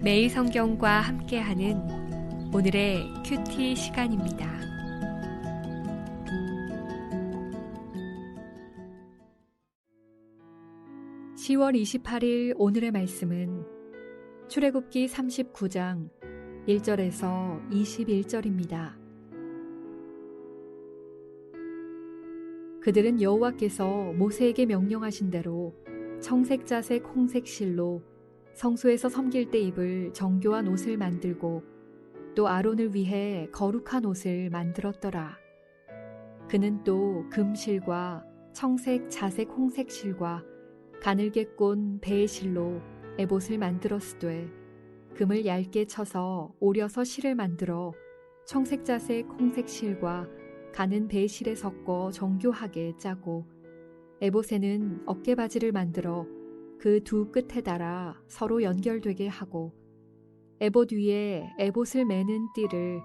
매일 성경과 함께하는 오늘의 큐티 시간입니다. 10월 28일 오늘의 말씀은 출애굽기 39장 1절에서 21절입니다. 그들은 여호와께서 모세에게 명령하신 대로 청색자색 홍색실로 성소에서 섬길 때 입을 정교한 옷을 만들고 또 아론을 위해 거룩한 옷을 만들었더라. 그는 또 금실과 청색 자색 홍색실과 가늘게 꼰 배실로 에봇을 만들었으되 금을 얇게 쳐서 오려서 실을 만들어 청색 자색 홍색 실과 가는 배실에 섞어 정교하게 짜고 에봇에는 어깨바지를 만들어 그 두 끝에 달아 서로 연결되게 하고 에봇 위에 에봇을 매는 띠를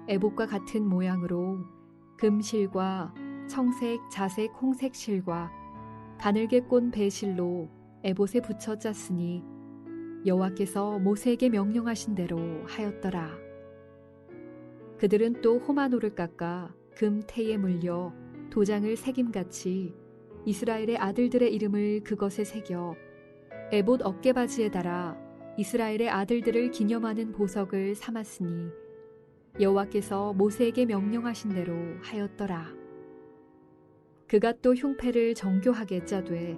에봇과 같은 모양으로 금실과 청색 자색 홍색 실과 가늘게 꼰 배실로 에봇에 붙여 짰으니 여호와께서 모세에게 명령하신 대로 하였더라. 그들은 또 호마노를 깎아 금테에 물려 도장을 새김같이 이스라엘의 아들들의 이름을 그것에 새겨 에봇 어깨바지에 달아 이스라엘의 아들들을 기념하는 보석을 삼았으니 여호와께서 모세에게 명령하신 대로 하였더라. 그가 또 흉패를 정교하게 짜되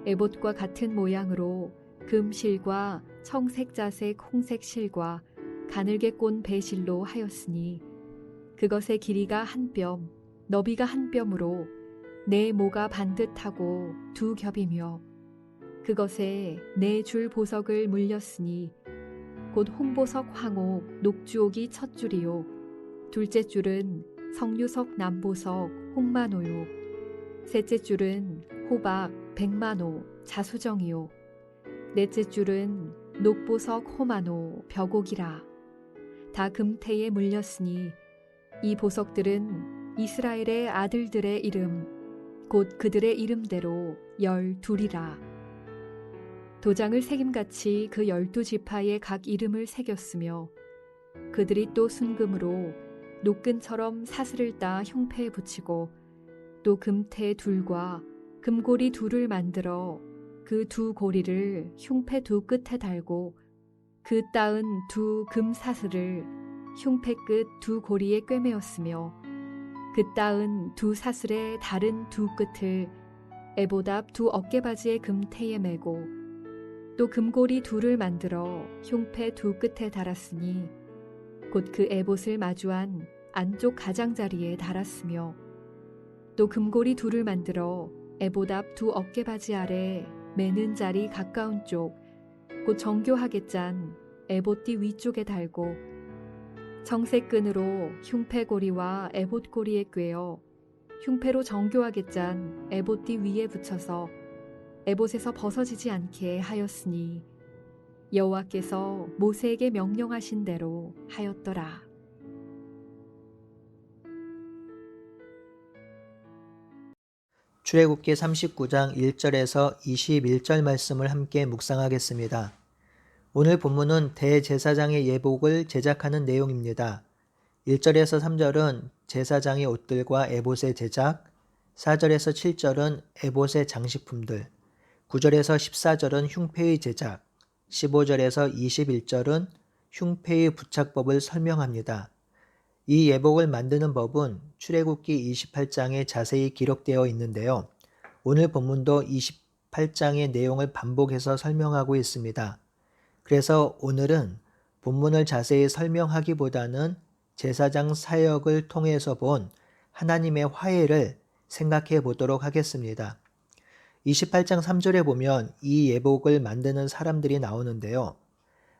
에봇과 같은 모양으로 금실과 청색자색 홍색실과 가늘게 꼰 배실로 하였으니 그것의 길이가 한 뼘, 너비가 한 뼘으로 네 모가 반듯하고 두 겹이며 그것에 네 줄 보석을 물렸으니 곧 홍보석 황옥 녹주옥이 첫 줄이요 둘째 줄은 성류석 남보석 홍마노요 셋째 줄은 호박 백마노 자수정이요 넷째 줄은 녹보석 호마노 벽옥이라. 다 금테에 물렸으니 이 보석들은 이스라엘의 아들들의 이름 곧 그들의 이름대로 12이라. 도장을 새김같이 그 12지파의 각 이름을 새겼으며 그들이 또 순금으로 노끈처럼 사슬을 따 흉패에 붙이고 또 금테 둘과 금고리 둘을 만들어 그 두 고리를 흉패 두 끝에 달고 그 따은 두 금사슬을 흉패 끝 두 고리에 꿰매었으며 그 따은 두 사슬의 다른 두 끝을 에봇 앞 두 어깨바지의 금테에 매고 또 금고리 둘을 만들어 흉패 두 끝에 달았으니 곧 그 에봇을 마주한 안쪽 가장자리에 달았으며 또 금고리 둘을 만들어 에봇 앞 두 어깨바지 아래 매는 자리 가까운 쪽 곧 정교하게 짠 에봇띠 위쪽에 달고 청색 끈으로 흉패고리와 에봇고리에 꿰어 흉패로 정교하게 짠 에봇띠 위에 붙여서 에봇에서 벗어지지 않게 하였으니 여호와께서 모세에게 명령하신 대로 하였더라. 출애굽기 39장 1절에서 21절 말씀을 함께 묵상하겠습니다. 오늘 본문은 대제사장의 예복을 제작하는 내용입니다. 1절에서 3절은 제사장의 옷들과 에봇의 제작, 4절에서 7절은 에봇의 장식품들, 9절에서 14절은 흉패의 제작, 15절에서 21절은 흉패의 부착법을 설명합니다. 이 예복을 만드는 법은 출애굽기 28장에 자세히 기록되어 있는데요. 오늘 본문도 28장의 내용을 반복해서 설명하고 있습니다. 그래서 오늘은 본문을 자세히 설명하기보다는 제사장 사역을 통해서 본 하나님의 화해를 생각해 보도록 하겠습니다. 28장 3절에 보면 이 예복을 만드는 사람들이 나오는데요.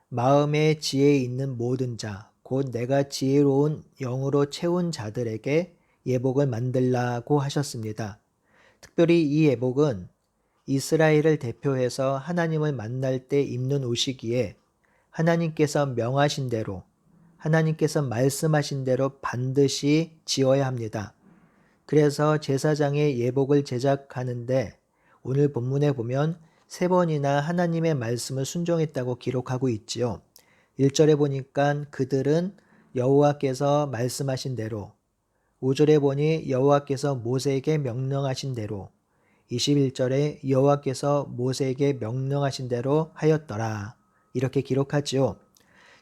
마음에 지혜 있는 모든 자, 곧 내가 지혜로운 영으로 채운 자들에게 예복을 만들라고 하셨습니다. 특별히 이 예복은 이스라엘을 대표해서 하나님을 만날 때 입는 옷이기에 하나님께서 명하신 대로, 하나님께서 말씀하신 대로 반드시 지어야 합니다. 그래서 제사장의 예복을 제작하는데 오늘 본문에 보면 3번이나 하나님의 말씀을 순종했다고 기록하고 있지요. 1절에 보니까 그들은 여호와께서 말씀하신 대로, 5절에 보니 여호와께서 모세에게 명령하신 대로, 21절에 여호와께서 모세에게 명령하신 대로 하였더라. 이렇게 기록하지요.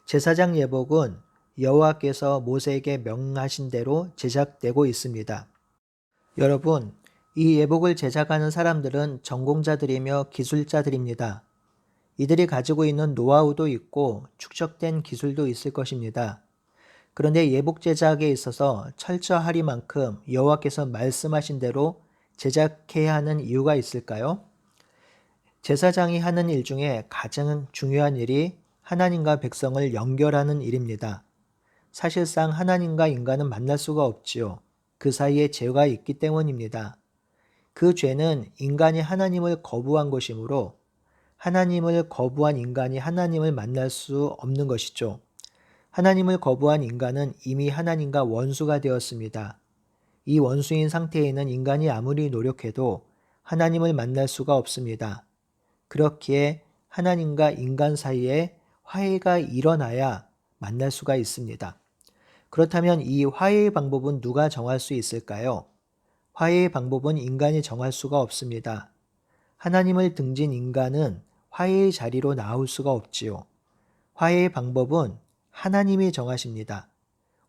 제사장 예복은 여호와께서 모세에게 명하신 대로 제작되고 있습니다. 여러분, 이 예복을 제작하는 사람들은 전공자들이며 기술자들입니다. 이들이 가지고 있는 노하우도 있고 축적된 기술도 있을 것입니다. 그런데 예복 제작에 있어서 철저하리만큼 여호와께서 말씀하신 대로 제작해야 하는 이유가 있을까요? 제사장이 하는 일 중에 가장 중요한 일이 하나님과 백성을 연결하는 일입니다. 사실상 하나님과 인간은 만날 수가 없지요. 그 사이에 죄가 있기 때문입니다. 그 죄는 인간이 하나님을 거부한 것이므로 하나님을 거부한 인간이 하나님을 만날 수 없는 것이죠. 하나님을 거부한 인간은 이미 하나님과 원수가 되었습니다. 이 원수인 상태에 있는 인간이 아무리 노력해도 하나님을 만날 수가 없습니다. 그렇기에 하나님과 인간 사이에 화해가 일어나야 만날 수가 있습니다. 그렇다면 이 화해의 방법은 누가 정할 수 있을까요? 화해의 방법은 인간이 정할 수가 없습니다. 하나님을 등진 인간은 화해의 자리로 나올 수가 없지요. 화해의 방법은 하나님이 정하십니다.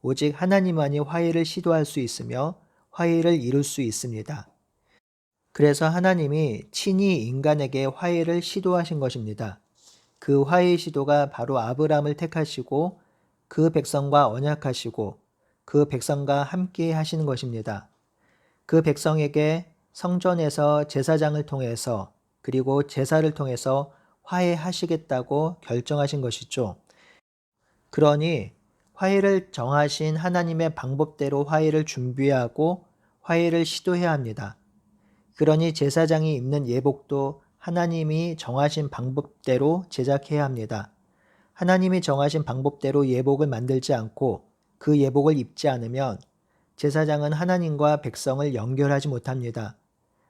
오직 하나님만이 화해를 시도할 수 있으며 화해를 이룰 수 있습니다. 그래서 하나님이 친히 인간에게 화해를 시도하신 것입니다. 그 화해의 시도가 바로 아브라함을 택하시고 그 백성과 언약하시고 그 백성과 함께 하시는 것입니다. 그 백성에게 성전에서 제사장을 통해서 그리고 제사를 통해서 화해하시겠다고 결정하신 것이죠. 그러니 화해를 정하신 하나님의 방법대로 화해를 준비하고 화해를 시도해야 합니다. 그러니 제사장이 입는 예복도 하나님이 정하신 방법대로 제작해야 합니다. 하나님이 정하신 방법대로 예복을 만들지 않고 그 예복을 입지 않으면 제사장은 하나님과 백성을 연결하지 못합니다.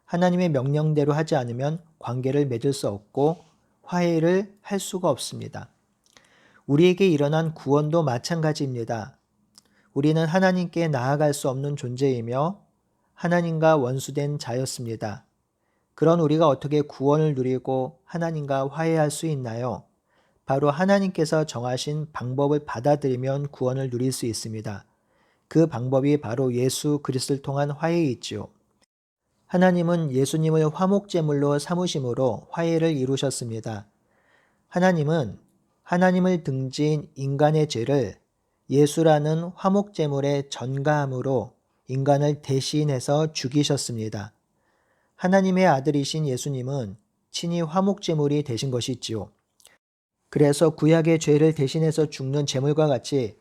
하나님의 명령대로 하지 않으면 관계를 맺을 수 없고 화해를 할 수가 없습니다. 우리에게 일어난 구원도 마찬가지입니다. 우리는 하나님께 나아갈 수 없는 존재이며 하나님과 원수된 자였습니다. 그런 우리가 어떻게 구원을 누리고 하나님과 화해할 수 있나요? 바로 하나님께서 정하신 방법을 받아들이면 구원을 누릴 수 있습니다. 그 방법이 바로 예수 그리스도를 통한 화해이지요. 하나님은 예수님을 화목제물로 삼으심으로 화해를 이루셨습니다. 하나님은 하나님을 등진 인간의 죄를 예수라는 화목제물에 전가함으로 인간을 대신해서 죽이셨습니다. 하나님의 아들이신 예수님은 친히 화목제물이 되신 것이지요. 그래서 구약의 죄를 대신해서 죽는 제물과 같이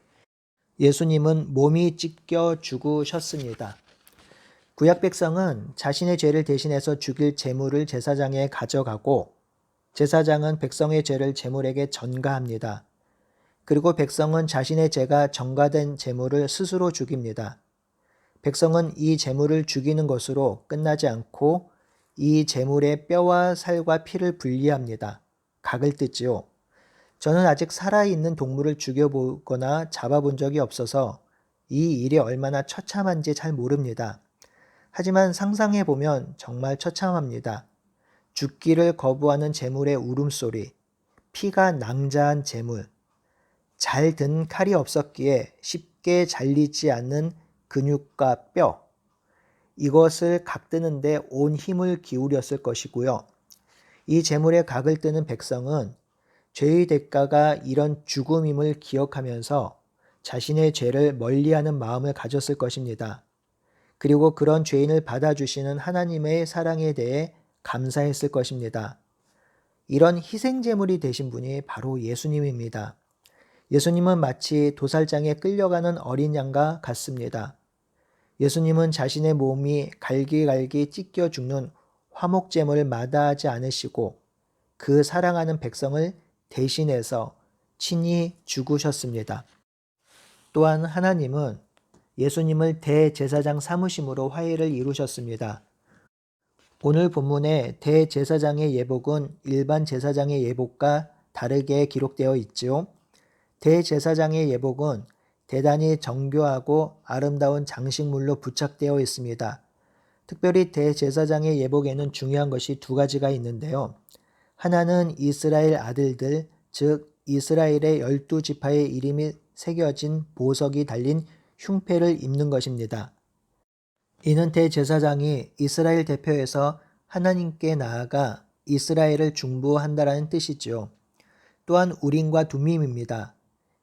예수님은 몸이 찢겨 죽으셨습니다. 구약 백성은 자신의 죄를 대신해서 죽일 제물을 제사장에 가져가고 제사장은 백성의 죄를 제물에게 전가합니다. 그리고 백성은 자신의 죄가 전가된 제물을 스스로 죽입니다. 백성은 이 제물을 죽이는 것으로 끝나지 않고 이 제물의 뼈와 살과 피를 분리합니다. 각을 뜯지요. 저는 아직 살아있는 동물을 죽여보거나 잡아본 적이 없어서 이 일이 얼마나 처참한지 잘 모릅니다. 하지만 상상해보면 정말 처참합니다. 죽기를 거부하는 제물의 울음소리, 피가 낭자한 제물, 잘 든 칼이 없었기에 쉽게 잘리지 않는 근육과 뼈, 이것을 각뜨는데 온 힘을 기울였을 것이고요. 이 제물의 각을 뜨는 백성은 죄의 대가가 이런 죽음임을 기억하면서 자신의 죄를 멀리하는 마음을 가졌을 것입니다. 그리고 그런 죄인을 받아주시는 하나님의 사랑에 대해 감사했을 것입니다. 이런 희생제물이 되신 분이 바로 예수님입니다. 예수님은 마치 도살장에 끌려가는 어린 양과 같습니다. 예수님은 자신의 몸이 갈기갈기 찢겨 죽는 화목제물을 마다하지 않으시고 그 사랑하는 백성을 대신해서 친히 죽으셨습니다. 또한 하나님은 예수님을 대제사장 삼으심으로 화해를 이루셨습니다. 오늘 본문의 대제사장의 예복은 일반 제사장의 예복과 다르게 기록되어 있지요. 대제사장의 예복은 대단히 정교하고 아름다운 장식물로 부착되어 있습니다. 특별히 대제사장의 예복에는 중요한 것이 두 가지가 있는데요. 하나는 이스라엘 아들들, 즉 이스라엘의 12지파의 이름이 새겨진 보석이 달린 흉패를 입는 것입니다. 이는 대제사장이 이스라엘 대표에서 하나님께 나아가 이스라엘을 중보한다라는 뜻이지요. 또한 우림과 둠밈입니다.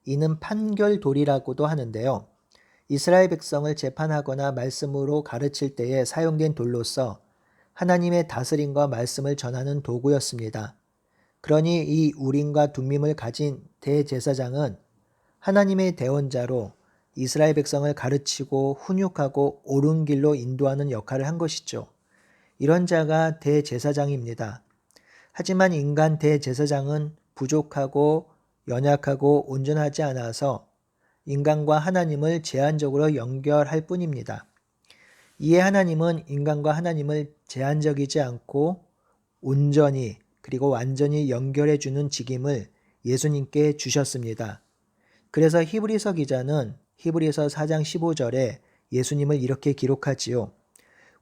이는 판결돌이라고도 하는데요. 이스라엘 백성을 재판하거나 말씀으로 가르칠 때에 사용된 돌로서 하나님의 다스림과 말씀을 전하는 도구였습니다. 그러니 이 우림과 둠밈을 가진 대제사장은 하나님의 대언자로 이스라엘 백성을 가르치고 훈육하고 옳은 길로 인도하는 역할을 한 것이죠. 이런 자가 대제사장입니다. 하지만 인간 대제사장은 부족하고 연약하고 온전하지 않아서 인간과 하나님을 제한적으로 연결할 뿐입니다. 이에 하나님은 인간과 하나님을 제한적이지 않고 온전히 그리고 완전히 연결해 주는 직임을 예수님께 주셨습니다. 그래서 히브리서 기자는 히브리서 4장 15절에 예수님을 이렇게 기록하지요.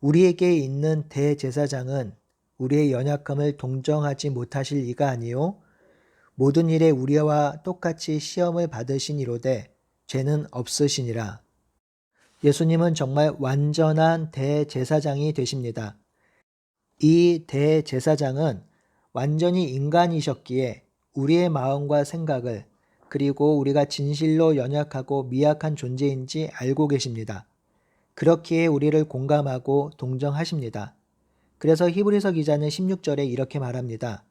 우리에게 있는 대제사장은 우리의 연약함을 동정하지 못하실 이가 아니요 모든 일에 우리와 똑같이 시험을 받으시니로되 죄는 없으시니라. 예수님은 정말 완전한 대제사장이 되십니다. 이 대제사장은 완전히 인간이셨기에 우리의 마음과 생각을 그리고 우리가 진실로 연약하고 미약한 존재인지 알고 계십니다. 그렇기에 우리를 공감하고 동정하십니다. 그래서 히브리서 기자는 16절에 이렇게 말합니다.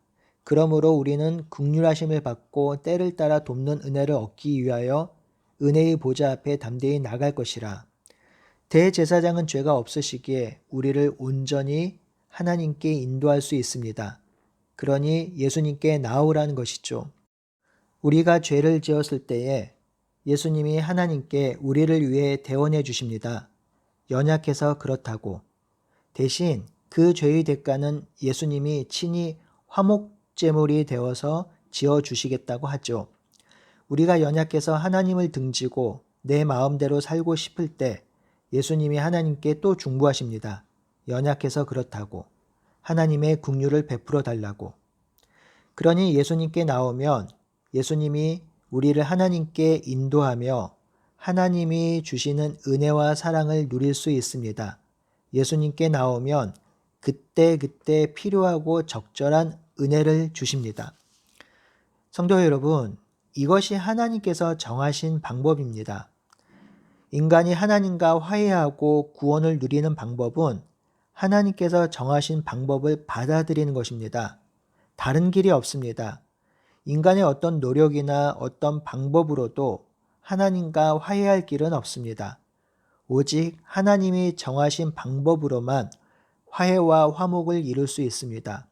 그러므로 우리는 긍휼하심을 받고 때를 따라 돕는 은혜를 얻기 위하여 은혜의 보좌 앞에 담대히 나갈 것이라. 대제사장은 죄가 없으시기에 우리를 온전히 하나님께 인도할 수 있습니다. 그러니 예수님께 나오라는 것이죠. 우리가 죄를 지었을 때에 예수님이 하나님께 우리를 위해 대언해 주십니다. 연약해서 그렇다고. 대신 그 죄의 대가는 예수님이 친히 화목제물이 되어서 지어주시겠다고 하죠. 우리가 연약해서 하나님을 등지고 내 마음대로 살고 싶을 때 예수님이 하나님께 또 중보하십니다. 연약해서 그렇다고. 하나님의 긍휼을 베풀어 달라고. 그러니 예수님께 나오면 예수님이 우리를 하나님께 인도하며 하나님이 주시는 은혜와 사랑을 누릴 수 있습니다. 예수님께 나오면 그때그때 필요하고 적절한 은혜를 주십니다. 성도 여러분, 이것이 하나님께서 정하신 방법입니다. 인간이 하나님과 화해하고 구원을 누리는 방법은 하나님께서 정하신 방법을 받아들이는 것입니다. 다른 길이 없습니다. 인간의 어떤 노력이나 어떤 방법으로도 하나님과 화해할 길은 없습니다. 오직 하나님이 정하신 방법으로만 화해와 화목을 이룰 수 있습니다.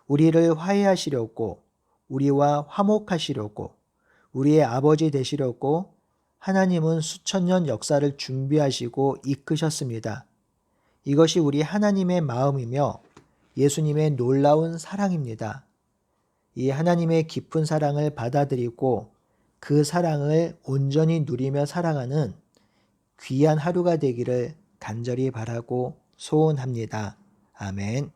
우리를 화해하시려고, 우리와 화목하시려고, 우리의 아버지 되시려고 하나님은 수천 년 역사를 준비하시고 이끄셨습니다. 이것이 우리 하나님의 마음이며 예수님의 놀라운 사랑입니다. 이 하나님의 깊은 사랑을 받아들이고 그 사랑을 온전히 누리며 살아가는 귀한 하루가 되기를 간절히 바라고 소원합니다. 아멘.